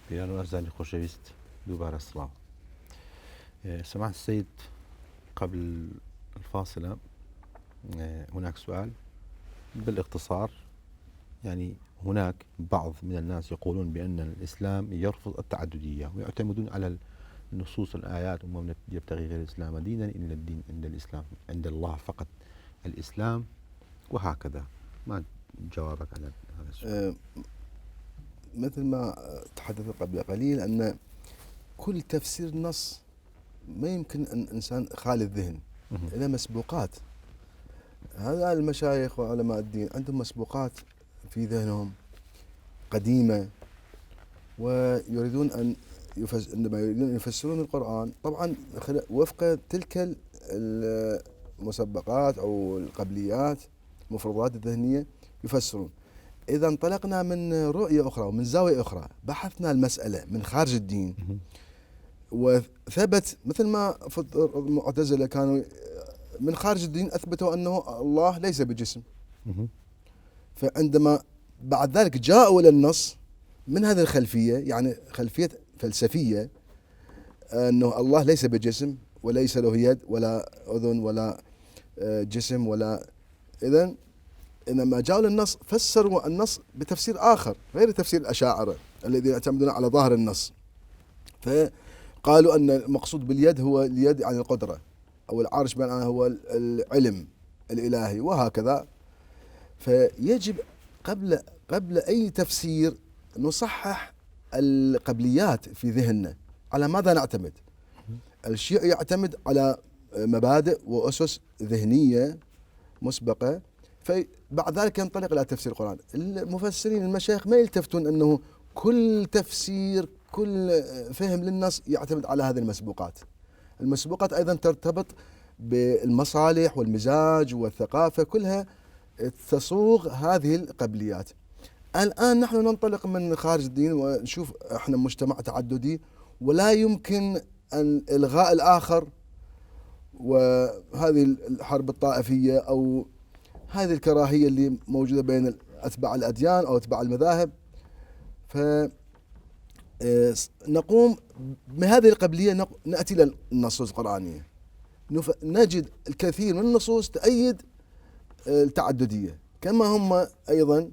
بيان أزاني خوشويست دوباره السلام. سمعت السيد قبل الفاصلة. هناك سؤال بالاختصار، يعني هناك بعض من الناس يقولون بأن الإسلام يرفض التعددية ويعتمدون على النصوص الآيات، ومن يبتغي غير الإسلام دينا إلا الدين عند الإسلام، عند الله فقط الإسلام، وهكذا. ما جوابك على هذا السؤال؟ مثل ما تحدثت قبل قليل أن كل تفسير نص ما يمكن أن إنسان خالي الذهن إلى مسبوقات. هذا المشايخ وعلماء الدين عندهم مسبوقات في ذهنهم قديمة، ويريدون أن عندما يريدون أن يفسرون القرآن طبعا وفق تلك المسبقات أو القبليات المفروضات الذهنية يفسرون. إذا انطلقنا من رؤية أخرى ومن زاوية أخرى، بحثنا المسألة من خارج الدين، وثبت مثل ما المعتزلة كانوا من خارج الدين أثبتوا أنه الله ليس بجسم، فعندما بعد ذلك جاءوا إلى النص من هذه الخلفية، يعني خلفية فلسفية، أنه الله ليس بجسم وليس له يد ولا أذن ولا جسم ولا. إذن إنما جاءوا للنص فسروا النص بتفسير آخر غير تفسير الأشاعرة الذين يعتمدون على ظاهر النص، فقالوا أن المقصود باليد هو اليد عن القدرة، أو العرش بمعنى هو العلم الإلهي، وهكذا. فيجب قبل أي تفسير نصحح القبليات في ذهننا. على ماذا نعتمد؟ الشيعي يعتمد على مبادئ وأسس ذهنية مسبقة، فبعد ذلك ينطلق إلى تفسير القرآن. المفسرين المشايخ ما يلتفتون أنه كل تفسير كل فهم للنص يعتمد على هذه المسبوقات. المسبوقات أيضا ترتبط بالمصالح والمزاج والثقافة، كلها تصوغ هذه القبليات. الآن نحن ننطلق من خارج الدين ونشوف احنا مجتمع تعددي، ولا يمكن أن إلغاء الآخر، وهذه الحرب الطائفية أو هذه الكراهية اللي موجودة بين أتباع الأديان أو أتباع المذاهب. فنقوم بهذه القبلية، نأتي للنصوص القرآنية، نجد الكثير من النصوص تأيد التعددية، كما هم أيضا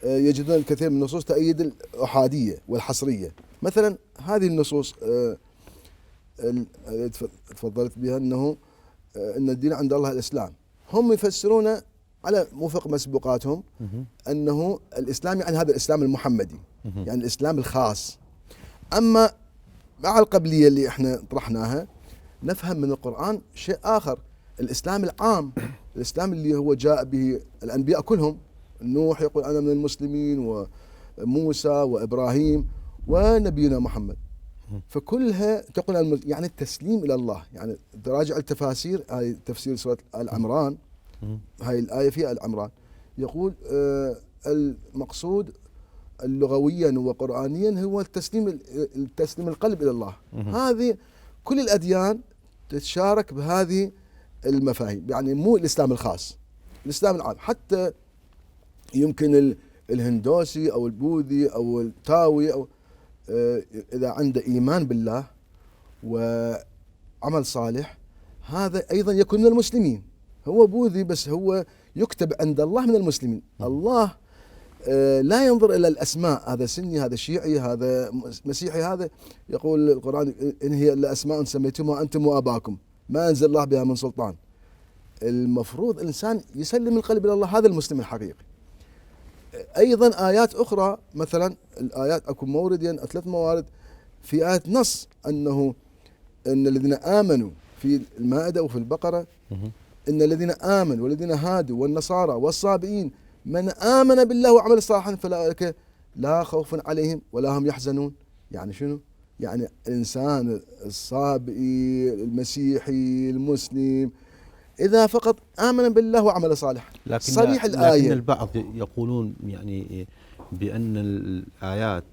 يجدون الكثير من النصوص تأيد الأحادية والحصرية. مثلا هذه النصوص تفضلت بها أنه أن الدين عند الله الإسلام، هم يفسرون على وفق مسبوقاتهم أنه الإسلام يعني هذا الإسلام المحمدي، يعني الإسلام الخاص. أما مع القبلية اللي احنا طرحناها نفهم من القرآن شيء آخر، الإسلام العام، الإسلام اللي هو جاء به الأنبياء كلهم. نوح يقول أنا من المسلمين، وموسى وإبراهيم ونبينا محمد، فكلها تقول يعني التسليم إلى الله. يعني تراجع التفاسير، هاي تفسير سورة آل عمران، هاي الآية في آل عمران يقول المقصود لغويا وقرآنيا هو التسليم القلب إلى الله. هذه كل الأديان تتشارك بهذه المفاهيم، يعني مو الإسلام الخاص، الإسلام العام. حتى يمكن الهندوسي أو البوذي أو التاوي أو إذا عنده إيمان بالله وعمل صالح، هذا أيضا يكون من المسلمين. هو بوذي بس هو يكتب عند الله من المسلمين. الله لا ينظر إلى الأسماء، هذا سني هذا شيعي هذا مسيحي، هذا يقول القرآن إن هي إلا أسماء سميتموها أنتم وآباؤكم ما أنزل الله بها من سلطان. المفروض الإنسان يسلم القلب إلى الله، هذا المسلم الحقيقي. أيضا آيات أخرى، مثلا الآيات أكو موردين 3 موارد في آيات نص أنه إن الذين آمنوا في المائدة وفي البقرة، إن الذين آمنوا والذين هادوا والنصارى والصابئين من آمن بالله وعمل صالحا فأولئك لا خوف عليهم ولا هم يحزنون. يعني شنو؟ يعني الإنسان الصابئي المسيحي المسلم إذا فقط آمن بالله وعمل صالحا. صريح الآية. لكن البعض يقولون يعني بأن الآيات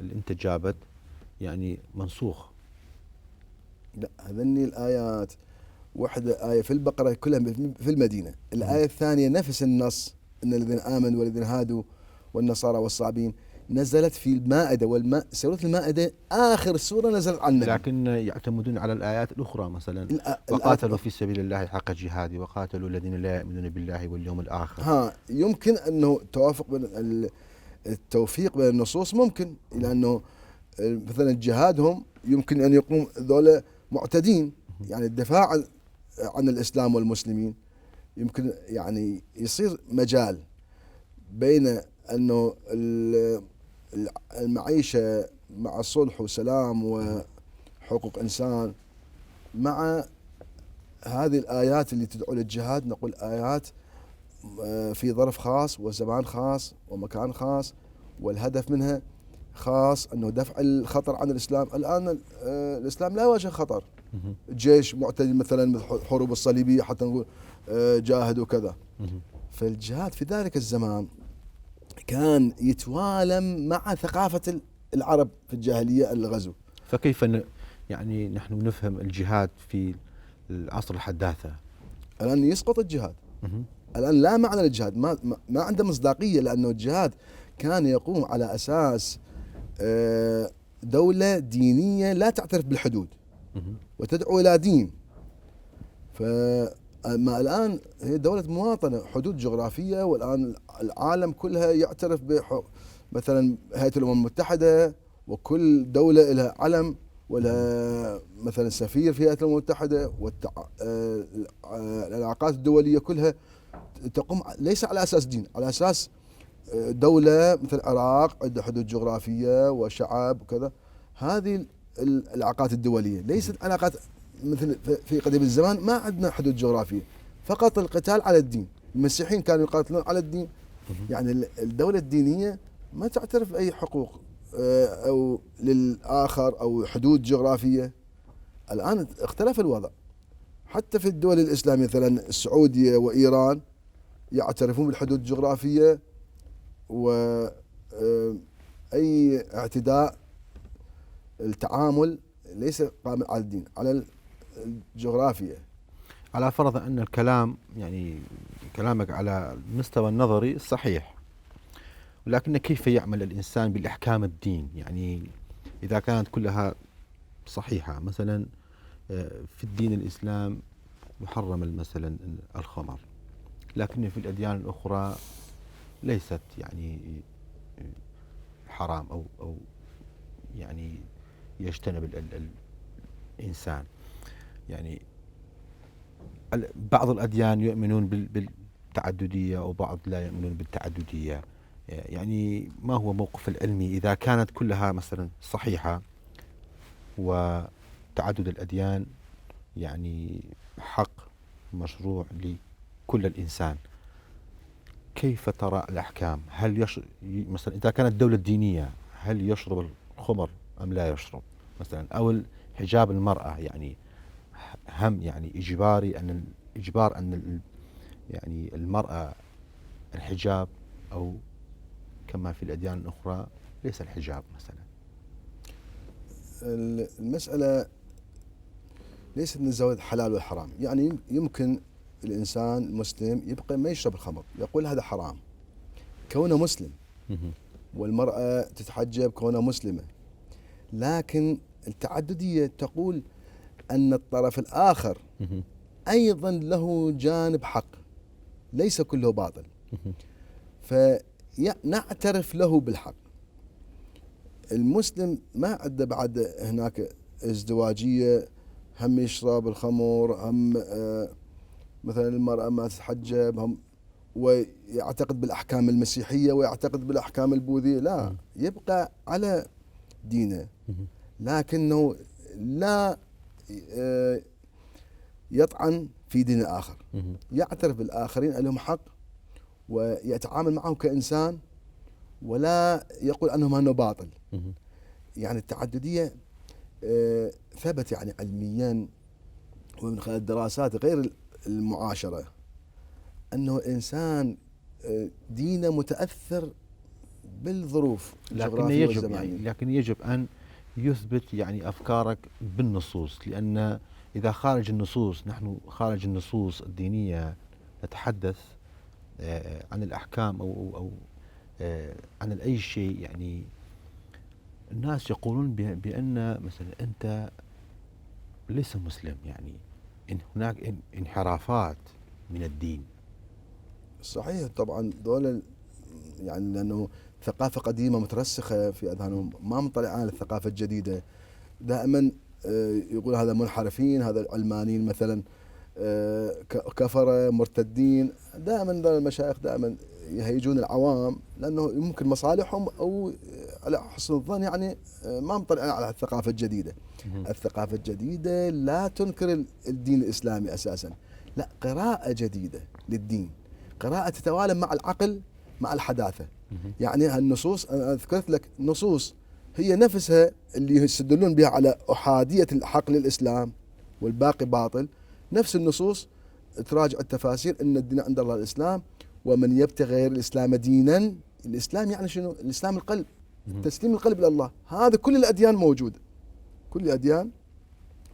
اللي أنت جابت يعني منسوخ. لا، هذني الآيات واحدة آية في البقرة كلها في المدينة، الآية الثانية نفس النص إن الذين آمنوا والذين هادوا والنصارى والصابين، نزلت في المائدة، سورة المائدة آخر سورة نزلت عن النبي. لكن يعتمدون على الآيات الأخرى مثلا الآ- وقاتلوا الآيات في سبيل الله حق جهاده وقاتلوا الذين لا يؤمنون بالله واليوم الآخر. يمكن أنه توافق بين التوفيق بين النصوص ممكن، لأنه مثلا جهادهم يمكن أن يقوم ذولا معتدين، يعني الدفاع عن الإسلام والمسلمين يمكن يعني يصير مجال بين أنه المعيشة مع صلح وسلام وحقوق إنسان، مع هذه الآيات اللي تدعو للجهاد. نقول آيات في ظرف خاص وزمان خاص ومكان خاص، والهدف منها خاص أنه دفع الخطر عن الإسلام. الآن الإسلام لا يواجه خطر، جيش معتدل مثلا حروب الصليبية حتى نقول جاهدوا كذا. فالجهاد في ذلك الزمان كان يتوالم مع ثقافة العرب في الجاهلية الغزو. فكيف يعني نحن نفهم الجهاد في العصر الحداثة؟ الآن يسقط الجهاد، الآن لا معنى للجهاد، ما عنده مصداقية، لأنه الجهاد كان يقوم على أساس دولة دينية لا تعترف بالحدود وتدعو إلى دين. فما الآن هي دولة مواطنة، حدود جغرافية، والآن العالم كلها يعترف مثلا هيئة الأمم المتحدة، وكل دولة لها علم ولها مثلا سفير في هيئة الأمم المتحدة، والعلاقات الدولية كلها تقوم ليس على أساس دين، على أساس دولة مثل العراق عندها حدود جغرافية وشعب وكذا. هذه العلاقات الدولية ليست علاقات مثل في قديم الزمان، ما عندنا حدود جغرافية، فقط القتال على الدين. المسيحيين كانوا يقاتلون على الدين، يعني الدولة الدينية ما تعترف بأي حقوق أو للآخر أو حدود جغرافية. الآن اختلف الوضع، حتى في الدول الإسلامية مثلا السعودية وإيران يعترفون بالحدود الجغرافية، وأي اعتداء التعامل ليس قائم على الدين، على الجغرافيا. على فرض أن الكلام يعني كلامك على المستوى النظري صحيح، ولكن كيف يعمل الإنسان بالأحكام الدين؟ يعني إذا كانت كلها صحيحة، مثلا في الدين الإسلام يحرم مثلا الخمر، لكن في الأديان الأخرى ليست يعني حرام أو يعني يجتنب الإنسان. يعني بعض الأديان يؤمنون بالتعددية وبعض لا يؤمنون بالتعددية. يعني ما هو موقف العلمي إذا كانت كلها مثلا صحيحة وتعدد الأديان يعني حق مشروع لكل الإنسان؟ كيف ترى الأحكام؟ هل مثلا إذا كانت دولة دينية هل يشرب الخمر أم لا يشرب مثلا؟ أو حجاب المرأة، يعني هم يعني إجبار أن يعني المرأة الحجاب، أو كما في الأديان الأخرى ليس الحجاب مثلا. المسألة ليست من زاوية حلال وحرام، يعني يمكن الإنسان المسلم يبقى ما يشرب الخمر، يقول هذا حرام كونه مسلم، والمرأة تتحجب كونها مسلمة، لكن التعددية تقول أن الطرف الآخر أيضا له جانب حق، ليس كله باطل، فنعترف له بالحق. المسلم ما عنده بعد هناك ازدواجية، هم يشرب الخمر، هم مثلا المرأة ما تتحجب، هم ويعتقد بالأحكام المسيحية ويعتقد بالأحكام البوذية، لا، يبقى على دينه، لكنه لا يطعن في دين الآخر، يعترف بالآخرين لهم حق ويتعامل معهم كإنسان، ولا يقول أنهم أنه باطل. يعني التعددية ثبت يعني علميا ومن خلال الدراسات غير المعاشرة أنه الإنسان دينه متأثر بالظروف الجغرافية والزمانية. لكن يجب أن يثبت يعني أفكارك بالنصوص، لأن إذا خارج النصوص، نحن خارج النصوص الدينية نتحدث عن الأحكام أو عن أي شيء، يعني الناس يقولون بأن مثلا أنت ليس مسلم، يعني إن هناك انحرافات من الدين. صحيح طبعا دول يعني لأنه ثقافة قديمة مترسخة في أذهانهم، ما مطلعين على الثقافة الجديدة. دائما يقول هذا منحرفين، هذا علمانيين مثلا، كفرة مرتدين. دائما المشايخ دائما يهيجون العوام لأنه يمكن مصالحهم أو على حسن الظن، يعني ما مطلعين على الثقافة الجديدة. الثقافة الجديدة لا تنكر الدين الإسلامي أساسا، لا، قراءة جديدة للدين، قراءة تتوالم مع العقل مع الحداثة. يعني هالنصوص أنا ذكرت لك نصوص هي نفسها اللي يستدلون بها على أحادية الحق للإسلام والباقي باطل. نفس النصوص تراجع التفاسير أن الدين عند الله الإسلام، ومن يبتغي غير الإسلام دينا. الإسلام يعني شنو؟ الإسلام القلب، تسليم القلب لله. هذا كل الأديان موجودة، كل الأديان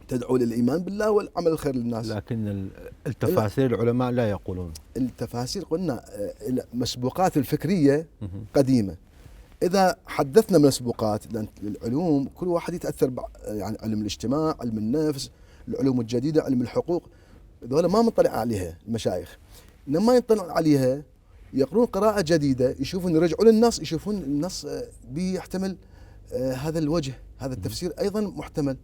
تدعو للإيمان بالله والعمل الخير للناس. لكن التفاسير العلماء لا يقولون. التفاسير قلنا المسبوقات الفكرية قديمة. إذا حدثنا من مسبوقات العلوم، كل واحد يتأثر يعني علم الاجتماع، علم النفس، العلوم الجديدة، علم الحقوق، ذولا ما مطلع عليها المشايخ. لما يطلعون عليها يقرون قراءة جديدة، يشوفون يرجعون للنص، يشوفون النص بيحتمل هذا الوجه، هذا التفسير أيضا محتمل،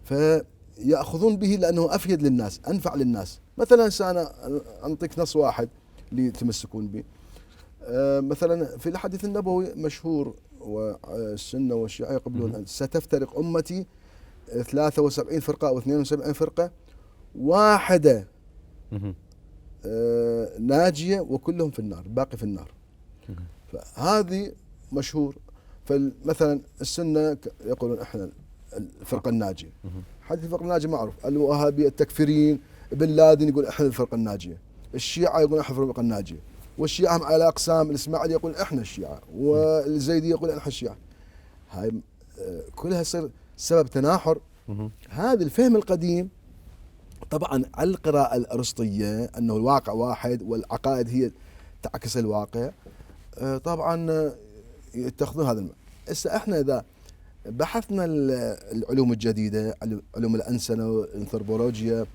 فيأخذون به لأنه أفيد للناس، أنفع للناس. مثلا أنا أنطيك نص واحد ليتمسكون به. مثلا في الحديث النبوي مشهور، والسنة والشيعة يقبلون: ستفترق أمتي 73 فرقة أو 72 فرقة، واحدة ناجية وكلهم في النار، باقي في النار. فهذه مشهور. فمثلا السنة يقولون احنا الفرقة الناجية. حديث الفرقة الناجية معروف، الوهابية التكفيرين، بن لادن يقول احنا الفرقة الناجية، الشيعة يقول احنا الفرقة الناجية، والشيعة على أقسام، الإسماعيلي يقول إحنا الشيعة، والزيدي يقول إحنا الشيعة. هاي كلها يصير سبب تناحر. هذا الفهم القديم طبعا على القراءة الأرسطية أنه الواقع واحد والعقائد هي تعكس الواقع، طبعا يتخذون هذا هسه احنا إذا بحثنا العلوم الجديدة، علوم الأنسنة والأنثروبولوجيا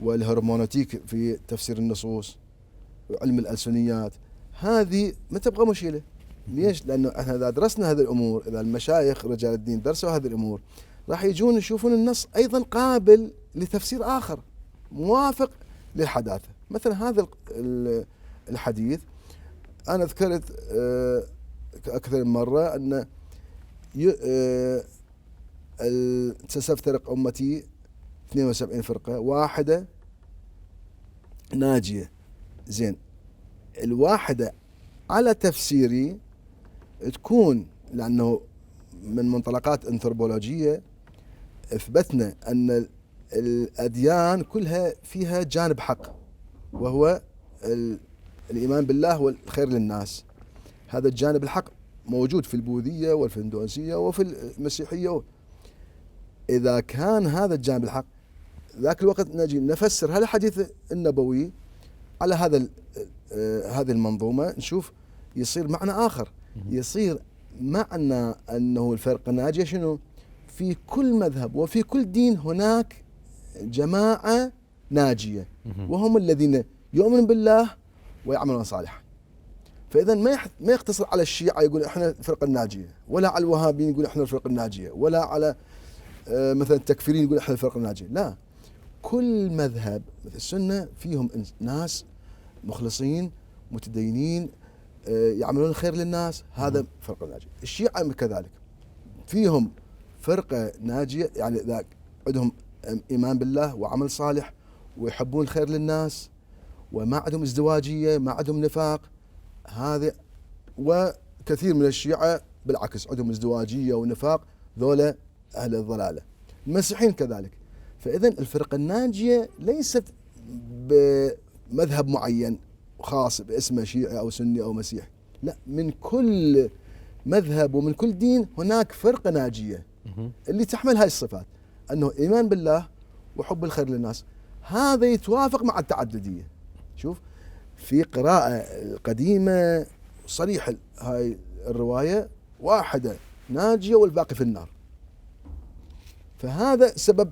والهرمونوتيك في تفسير النصوص وعلم الألسنيات، هذه ما تبغى مشكلة. ليش؟ لأنه احنا إذا درسنا هذه الأمور، إذا المشايخ رجال الدين درسوا هذه الأمور، راح يجون يشوفون النص أيضا قابل لتفسير آخر موافق للحداثة. مثلا هذا الحديث أنا ذكرت أكثر من مرة أن ستفترق أمتي 72 فرقة، واحدة ناجية. زين، الواحدة على تفسيري تكون، لأنه من منطلقات أنثروبولوجية أثبتنا أن الأديان كلها فيها جانب حق، وهو الإيمان بالله والخير للناس. هذا الجانب الحق موجود في البوذية وفي الهندوسية وفي المسيحية. إذا كان هذا الجانب الحق، ذاك الوقت نجي نفسر هذا الحديث النبوي على هذه المنظومة، نشوف يصير معنى آخر. يصير معنى أنه الفرقة الناجية شنو؟ في كل مذهب وفي كل دين هناك جماعة ناجية، وهم الذين يؤمنون بالله ويعملون صالحا. فإذا ما يقتصر على الشيعة يقول احنا الفرقة الناجية، ولا على الوهابيين يقول احنا الفرقة الناجية، ولا على مثلا التكفيرين يقول احنا الفرقة الناجية. لا، كل مذهب مثل السنة فيهم ناس مخلصين متدينين يعملون الخير للناس، هذا فرقة ناجية. الشيعة كذلك فيهم فرقة ناجية، يعني ذاك عندهم إيمان بالله وعمل صالح ويحبون الخير للناس، وما عندهم ازدواجية، ما عندهم نفاق. هذا وكثير من الشيعة بالعكس عندهم ازدواجية ونفاق، ذولا أهل الضلالة. المسيحيين كذلك. فإذا الفرقة الناجية ليست بمذهب معين خاص باسمه شيعي أو سني أو مسيحي، لا، من كل مذهب ومن كل دين هناك فرقة ناجية اللي تحمل هاي الصفات، أنه إيمان بالله وحب الخير للناس. هذا يتوافق مع التعددية. شوف، في قراءة القديمة صريح هاي الرواية، واحدة ناجية والباقي في النار. فهذا سبب،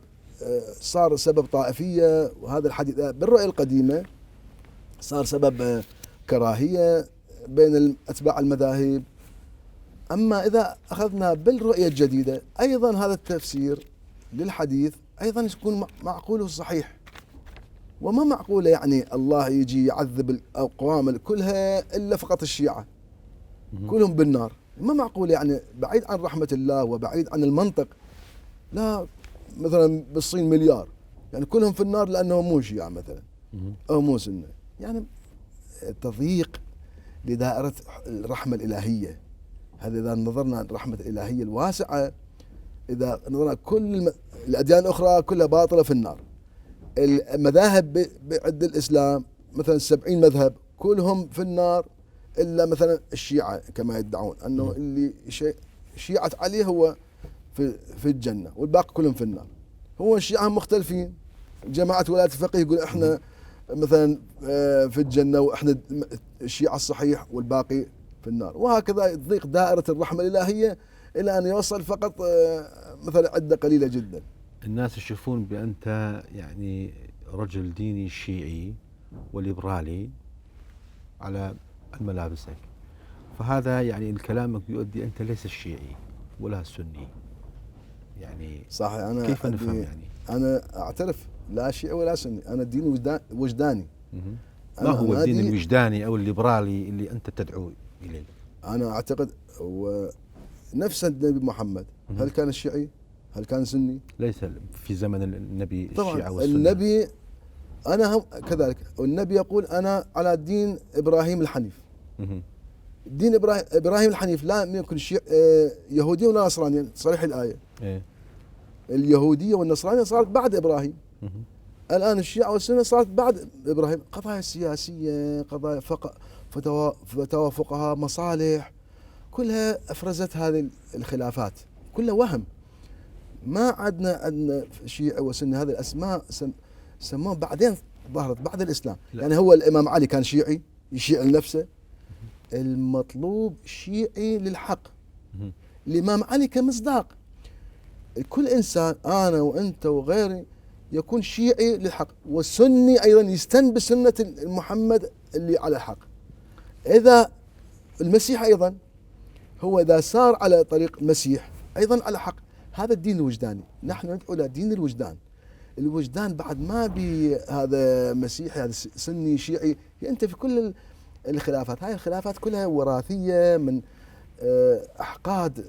صار سبب طائفية، وهذا الحديث بالرؤية القديمة صار سبب كراهية بين أتباع المذاهب. أما إذا أخذنا بالرؤية الجديدة أيضا هذا التفسير للحديث أيضا يكون معقول وصحيح، وما معقولة يعني الله يجي يعذب الأقوام كلها إلا فقط الشيعة كلهم بالنار. ما معقولة يعني، بعيد عن رحمة الله وبعيد عن المنطق. لا، مثلا بالصين مليار يعني كلهم في النار لأنهم مو شيعة مثلا أو مو سنة، يعني تضييق لدائرة الرحمة الإلهية. هذا إذا نظرنا الرحمة الإلهية الواسعة، إذا نظرنا كل الأديان الأخرى كلها باطلة في النار. المذاهب بعد الإسلام مثلا 70 مذهب كلهم في النار إلا مثلا الشيعة كما يدعون أنه اللي شيعة علي هو في الجنة والباقي كلهم في النار. هو الشيعة مختلفين. جماعة ولاية الفقيه يقول احنا مثلا في الجنة واحنا الشيعة الصحيح والباقي في النار، وهكذا يضيق دائرة الرحمة الإلهية إلى أن يوصل فقط مثلا عدة قليلة جدا. الناس يشوفون بأنت يعني رجل ديني شيعي وليبرالي على ملابسك، فهذا يعني الكلامك يؤدي أنت ليس الشيعي ولا السني، يعني صحيح. أنا كيف نفهم يعني؟ أنا أعترف لا شيعي ولا سني، أنا ديني وجداني. ما هو الدين الوجداني أو الليبرالي اللي أنت تدعو إليه؟ أنا أعتقد نفس النبي محمد، هل كان الشيعي؟ هل كان سني؟ ليس في زمن النبي طبعا الشيعة والسنة. النبي أنا هم كذلك، والنبي يقول أنا على دين إبراهيم الحنيف. دين إبراهيم الحنيف لا يمكن يهوديا ولا نصرانيا، صريح الآية. إيه؟ اليهودية والنصرانية صارت بعد إبراهيم. الآن الشيعة والسنة صارت بعد إبراهيم. قضايا سياسية، قضايا فتاوى فقهاء، مصالح، كلها أفرزت هذه الخلافات، كلها وهم. ما عندنا شيعة وسنة، هذه الأسماء سموها بعدين ظهرت بعد الإسلام. لا. يعني هو الإمام علي كان شيعي يشيع لنفسه، المطلوب شيعي للحق. الإمام علي كمصداق، كل إنسان أنا وأنت وغيري يكون شيعي للحق، والسني أيضا يستن بسنة محمد اللي على الحق. إذا المسيح أيضا هو إذا سار على طريق المسيح أيضا على حق. هذا الدين الوجداني، نحن ندعو إلى دين الوجدان. الوجدان بعد ما بي هذا مسيحي هذا سني شيعي ينتفي في كل الخلافات. هاي الخلافات كلها وراثية من أحقاد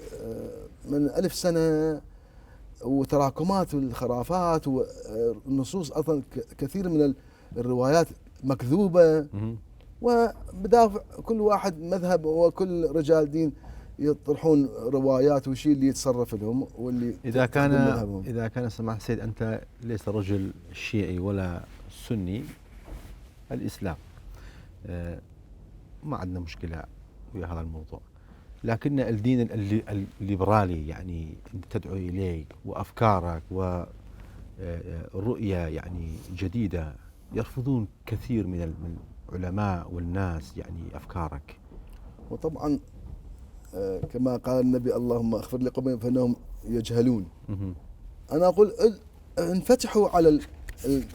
من 1000 سنة، وتراكمات الخرافات والنصوص أصلا كثير من الروايات مكذوبة، وبدافع كل واحد مذهب وكل رجال دين يطرحون روايات وشيء اللي يتصرف لهم واللي إذا كان سماحة السيد أنت ليس رجل شيعي ولا سني، الإسلام ما عندنا مشكلة ويا هذا الموضوع، لكن الدين الليبرالي يعني أنت تدعو إليه وأفكارك ورؤية يعني جديدة يرفضون كثير من العلماء والناس يعني أفكارك. وطبعا كما قال النبي اللهم اغفر لقومهم فإنهم يجهلون. أنا أقول انفتحوا على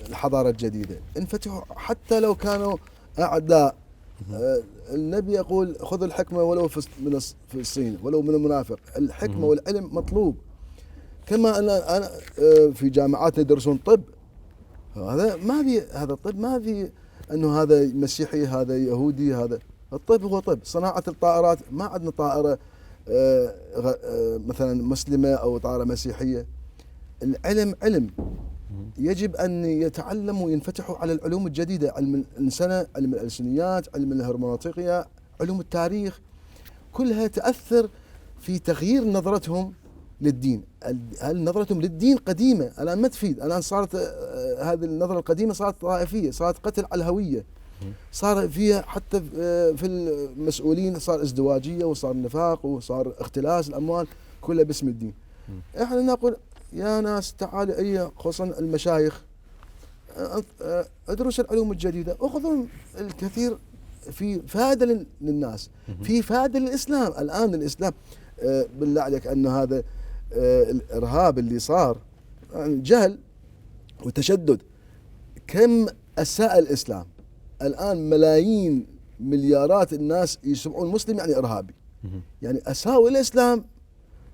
الحضارة الجديدة، انفتحوا حتى لو كانوا أعداء. النبي يقول خذ الحكمة ولو في الصين ولو من المنافق. الحكمة والعلم مطلوب. كما أنا في جامعات يدرسون طب، هذا ما في، هذا الطب ما في أنه هذا مسيحي هذا يهودي. هذا الطب هو طب. صناعة الطائرات ما عندنا طائرة مثلا مسلمة أو طائرة مسيحية. العلم علم، يجب أن يتعلموا وينفتحوا على العلوم الجديدة، علم الإنسان، علم الألسنيات، علم الهرمونوطيقيا، علوم التاريخ، كلها تأثر في تغيير نظرتهم للدين. هل نظرتهم للدين قديمة الآن ما تفيد. الآن صارت هذه النظرة القديمة صارت طائفية، صارت قتل على الهوية، صار فيها حتى في المسؤولين صار ازدواجية وصار نفاق وصار اختلاس الأموال، كلها باسم الدين. احنا نقول يا ناس تعالوا، خصوصا المشايخ، ادرسوا العلوم الجديدة، اخذوا الكثير في فائده للناس، في فائده للاسلام. الان الاسلام بالله عليك انه هذا الارهاب اللي صار يعني جهل وتشدد، كم اساء الاسلام. الان ملايين مليارات الناس يسمعون مسلم يعني ارهابي، يعني اساءوا الاسلام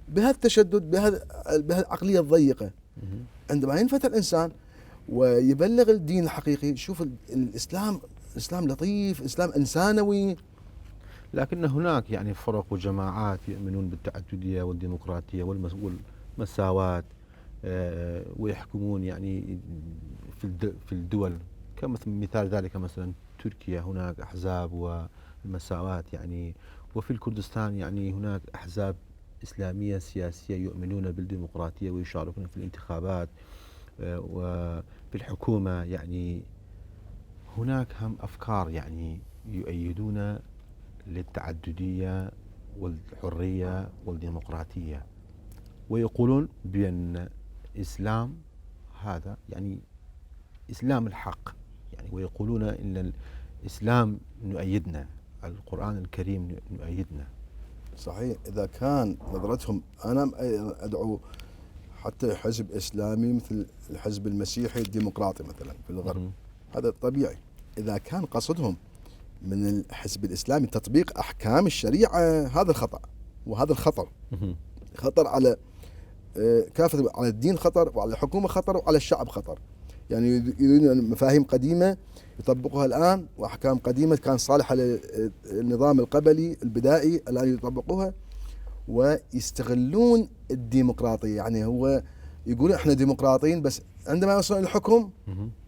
بهذا التشدد، بهذا العقليه الضيقه. عندما ينفتح الانسان ويبلغ الدين الحقيقي، شوف الاسلام اسلام لطيف، اسلام انسانوي. لكن هناك يعني فرق وجماعات يؤمنون بالتعددية والديمقراطية والمساواة، ويحكمون يعني في الدول، كمثال ذلك مثلا تركيا هناك أحزاب والمساواة يعني، وفي الكردستان يعني هناك أحزاب إسلامية سياسية يؤمنون بالديمقراطية ويشاركون في الانتخابات وفي الحكومة. يعني هناك هم أفكار يعني يؤيدون للتعددية والحرية والديمقراطية، ويقولون بأن الإسلام هذا يعني إسلام الحق يعني، ويقولون أن الإسلام نؤيدنا، القرآن الكريم نؤيدنا. صحيح، إذا كان نظرتهم، أنا أدعو حتى حزب إسلامي مثل الحزب المسيحي الديمقراطي مثلا في الغرب، هذا طبيعي. إذا كان قصدهم من الحزب الإسلامي تطبيق أحكام الشريعة، هذا الخطأ وهذا الخطر. خطر على كافة، على الدين خطر، وعلى الحكومة خطر، وعلى الشعب خطر. يعني يريدون مفاهيم قديمة يطبقوها الآن، وأحكام قديمة كان صالحة للنظام القبلي البدائي الآن يطبقوها، ويستغلون الديمقراطية. يعني هو يقولون احنا ديمقراطيين، بس عندما يوصلون الحكم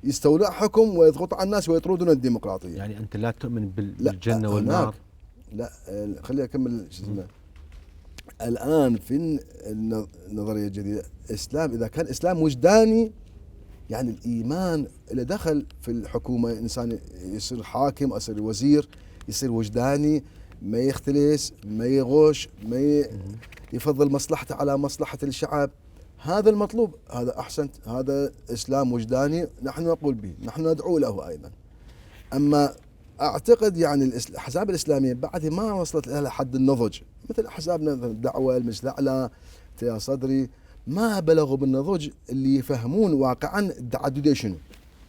يستولون حكم ويضغطوا على الناس ويطردون الديمقراطية. يعني أنت لا تؤمن بالجنة والنار؟ لا، خليني أكمل شو اسمه. الآن في النظرية الجديدة، إسلام إذا كان إسلام وجداني، يعني الإيمان اللي دخل في الحكومة، إنسان يصير حاكم أو يصير وزير، يصير وجداني، ما يختلس، ما يغش، ما يفضل مصلحته على مصلحة الشعب. هذا المطلوب، هذا أحسنت، هذا إسلام وجداني نحن نقول به، نحن ندعو له أيضا. أما أعتقد يعني الأحزاب الإسلامية بعد ما وصلت إلى حد النضج، مثل أحزابنا الدعوة، المجلس الأعلى، تيار صدري، ما بلغوا بالنضج اللي يفهمون واقعا التعددية شنو،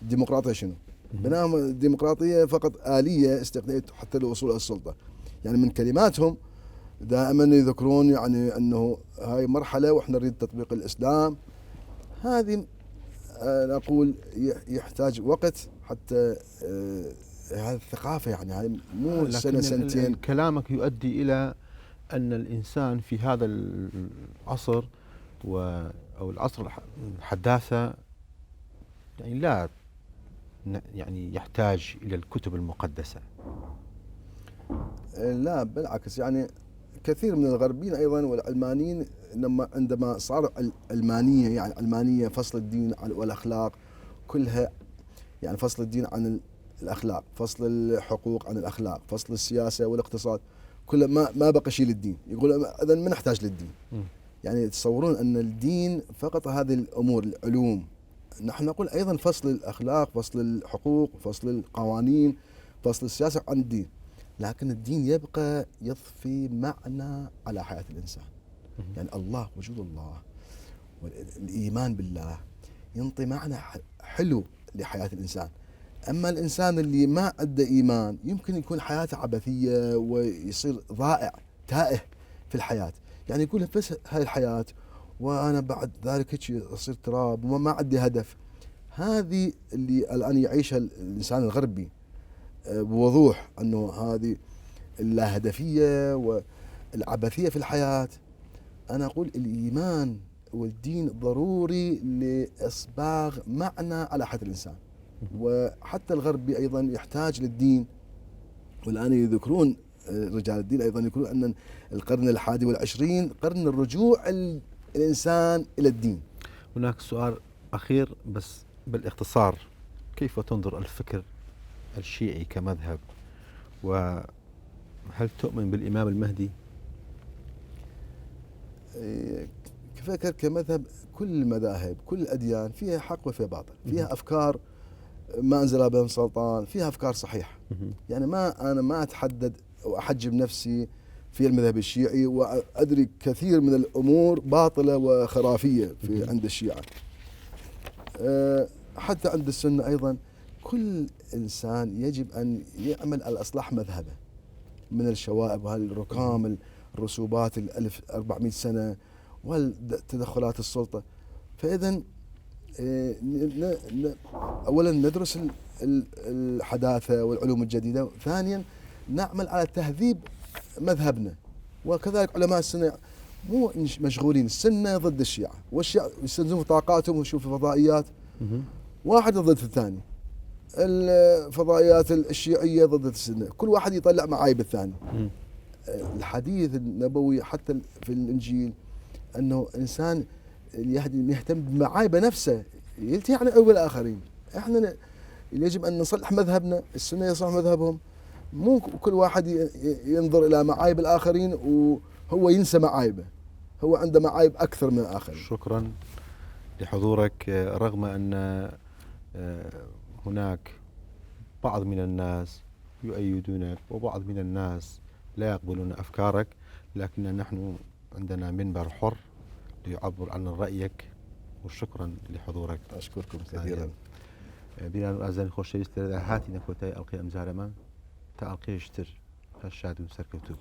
الديمقراطية شنو. بينما الديمقراطية فقط آلية استخدمت حتى للوصول إلى السلطة. يعني من كلماتهم دائما يذكرون يعني أنه هاي مرحلة وإحنا نريد تطبيق الإسلام. هذه نقول يحتاج وقت حتى هذه الثقافة، يعني هاي مو سنة سنتين. كلامك يؤدي إلى أن الإنسان في هذا العصر أو العصر الحداثة يعني لا يعني يحتاج إلى الكتب المقدسة. لا بالعكس، يعني كثير من الغربيين أيضا والعلمانيين عندما صاروا علمانية، يعني علمانية فصل الدين والأخلاق كلها، يعني فصل الدين عن الأخلاق، فصل الحقوق عن الأخلاق، فصل السياسة والاقتصاد، كله ما بقى شيء للدين. يقول إذا ما نحتاج للدين. يعني يتصورون أن الدين فقط هذه الأمور العلوم. نحن نقول أيضا فصل الأخلاق، فصل الحقوق، فصل القوانين، فصل السياسة عن الدين. لكن الدين يبقى يضفي معنى على حياة الإنسان. يعني الله، وجود الله والإيمان بالله ينطي معنى حلو لحياة الإنسان. أما الإنسان اللي ما عنده إيمان يمكن يكون حياته عبثية ويصير ضائع تائه في الحياة. يعني يقول بس هاي الحياة وأنا بعد ذلك هيك أصير تراب وما عندي هدف. هذه اللي الآن يعيشها الإنسان الغربي بوضوح، أنه هذه اللاهدفية والعبثية في الحياة. أنا أقول الإيمان والدين ضروري لإصباغ معنى على حياة الإنسان. وحتى الغربي أيضا يحتاج للدين. والآن يذكرون رجال الدين أيضا يقولون أن القرن 21 قرن الرجوع الإنسان إلى الدين. هناك سؤال أخير بس بالاختصار، كيف تنظر الفكر الشيعي كمذهب، وهل تؤمن بالإمام المهدي؟ كفكر كمذهب، كل المذاهب كل الأديان فيها حق وفيها باطل، فيها أفكار ما أنزل بهم سلطان، فيها أفكار صحيحة. يعني أنا ما أتحدد وأحجب نفسي في المذهب الشيعي، وأدري كثير من الأمور باطلة وخرافية في عند الشيعة. حتى عند السنة أيضا كل إنسان يجب أن يعمل على إصلاح مذهبه من الشوائب وهالركام الرسوبات 1400 سنة والتدخلات السلطة. فإذا أولا ندرس الحداثة والعلوم الجديدة، ثانيا نعمل على تهذيب مذهبنا. وكذلك علماء السنة مو مشغولين، السنة ضد الشيعة، والشيعة يستنزفون طاقاتهم ويشوفوا فضائيات، واحد ضد الثاني. الفضائيات الشيعية ضد السنة، كل واحد يطلع معايب الثاني. الحديث النبوي حتى في الإنجيل أنه إنسان يهتم بمعايب نفسه يلتهي عن عيوب الآخرين. إحنا يجب أن نصلح مذهبنا، السنة يصلح مذهبهم، مو كل واحد ينظر إلى معايب الآخرين وهو ينسى معايبه، هو عنده معايب أكثر من الآخرين. شكرا لحضورك. رغم أن هناك بعض من الناس يؤيدونك وبعض من الناس لا يقبلون أفكارك، لكن نحن عندنا منبر حر ليعبر عن رأيك، وشكرا لحضورك. أشكركم كثيرا. بلان أزان خوش شویست هاتی نکوتای القی امزارمان تا القیشتر هشادون سرکوتو.